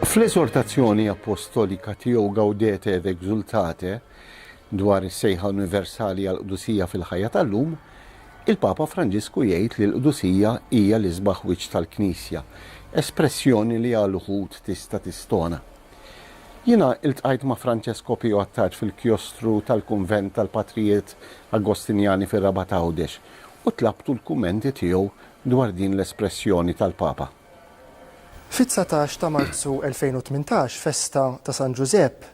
Fl-esortazzjoni apostolika tiegħu Gaudete et Exsultate dwar is-sejħa universali għall-qdusija fil-ħajja tal-lum, il-Papa Franġisku jgħid li l-qdusija hija l-isbaħ wiċċ tal-Knisja, espressjoni li għal uħud tista' tistona. Jiena iltqajt ma' Francesco Pio Attaġ fil-kjostru tal-Kunvent tal-Patrijiet Agostinjani fir-Rabat Għawdex u tlabtu l-kummenti tiegħu dwar din l-espressjoni tal-Papa. Fit-19 ta' Marzu 2018, festa ta' San Giuseppe,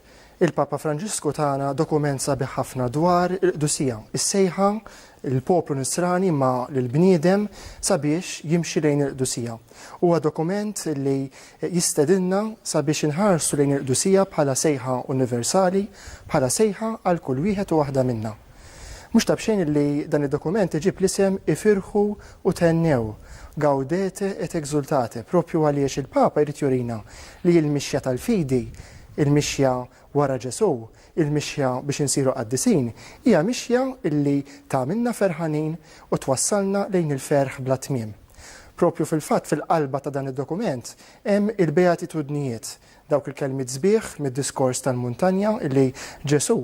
il-Papa Franġisku tagħna dokument sabiħ ħafna dwar il-qdusija, is-sejħa il-poplu Nisrani ma' lill-bniedem sabiex jimxi lejn il-qdusija. Huwa dokument li jistedinna sabiex inħarsu lejn il-qdusija bħala sejħa universali, bħala sejħa għal kull wieħed u waħda minna. Mhux tabxejn li dan id-dokument iġib l-isem ifirħu u tennew, Gaudete et Exsultate, propju għaliex il-Papa jrid jurina li l-mixja tal-fidi, il-mixja wara Ġesu, il-mixja biex insiru qaddisin, hija mixja illi tagħmilna ferħanin u twassalna lejn il-ferħ bla tmiem. Propju fil-fatt fil-qalba ta' dan id-dokument hemm il-beatitudnijiet, dawk il-kelmiet sbieħ mid-diskors tal-muntanja illi Ġesu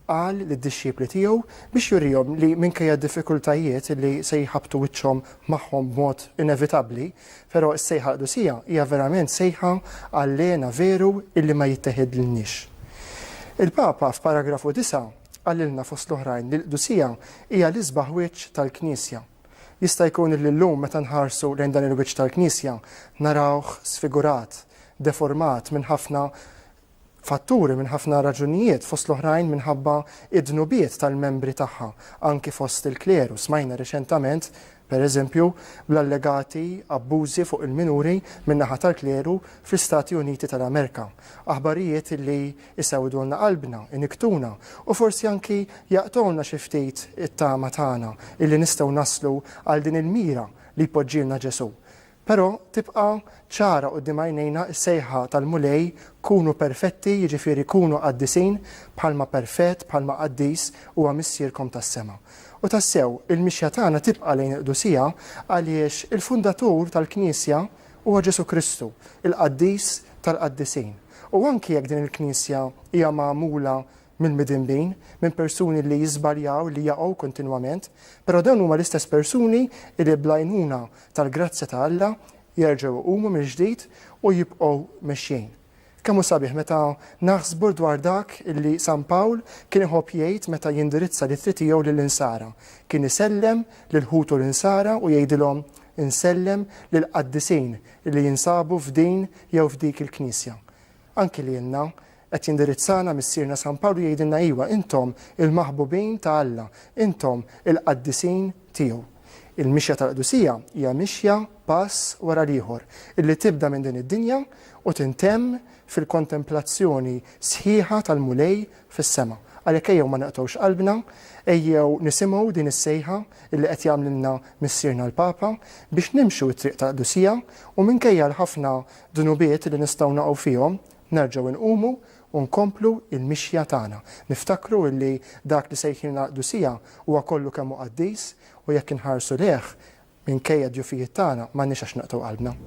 qal lid-dixxiepli tiegħu biex jurihom li minkejja d-diffikultajiet li se jħabtu wiċċhom magħhom b'mod inevitabbli, però s-sejħa qdusija hija verament sejħa għallena veru illi ma jitteħed lilniex. Il-Papa f'paragrafu 9 għallilna fost l-oħrajn li l-qdusija hija l-isbaħ wiċċ tal-Knisja. Jista' jkun li llum meta nħarsu lejn dan il-wiċċ tal-Knisja narawh sfigurat, deformat minn ħafna fatturi, minn ħafna raġunijiet, fost l-oħrajn minħabba id-dnubiet tal-membri tagħha, anki fost il-kleru. Smajna reċentament, per eżempju, bl-allegati abbużi fuq il-minuri min-naħa tal-kleru fl-Istati Uniti tal-Amerika. Aħbarijiet li isewdulna qalbna, iniktuna, u forsi anki jaqtolna xi ftit it-tama tagħna illi nistgħu naslu għal din il-mira li jpoġġilna Ġesu. Però tibqa' ċara quddiem għajnejna s-sejħa tal-mulej kunu perfetti, jiġifieri kunu qaddisin bħalma perfett, bħalma qaddis huwa missierkom tas-sema. U tassew il-mixja tagħna tibqa' lejn il-qdusija għaliex il-fundatur tal-Knisja huwa Ġesu Kristu, il-qaddis tal-qaddisin. U anki jekk din il-Knisja hija magħmula mill-midinbin, minn persuni li jiżbaljaw, li jaqgħu kontinwament, però dawn huma l-istess persuni li blajnuna tal-grazzja ta' Alla jerġgħu jqumu mill-ġdid u jibqgħu mexjin. Kemm hu sabiħ meta naħsbu dwar dak illi San Pawl kien iħobb jgħid meta jindirizza l-ittri tiegħu lill-insara. Kien isellem lil ħutu l-insara u jgħidilhom insellem lil qaddisin li jinsabu f'din jew f'dik il-Knisja. Anki lilna qed jindirizzana missierna San Pawlu jgħidilna iwa intom il-maħbubin ta' Alla, intom il-qaddisin tiegħu. Il-mixja tal-qdusija hija mixja pass wara l-ieħor illi tibda minn din id-dinja u tintemm fil-kontemplazzjoni sħiħa tal-mulej fis-sema. Għalhekk ejjew ma naqtgħux qalbna, ejjew nisimgħu din is-sejħa illi qed jagħmlilna missierna l-Papa biex nimxu t-triq tal-qdusija u minkejja l-ħafna dunubiet li nistgħu naqgħu fihom nerġgħu nqumu u nkomplu il-mixja tagħna. Niftakru illi dak li sejħilna qdusija huwa kollu kemm hu qaddis u jekk inħarsu leh minkejja d-djufijiet tagħna m'għandniex għax naqtgħu qalbna.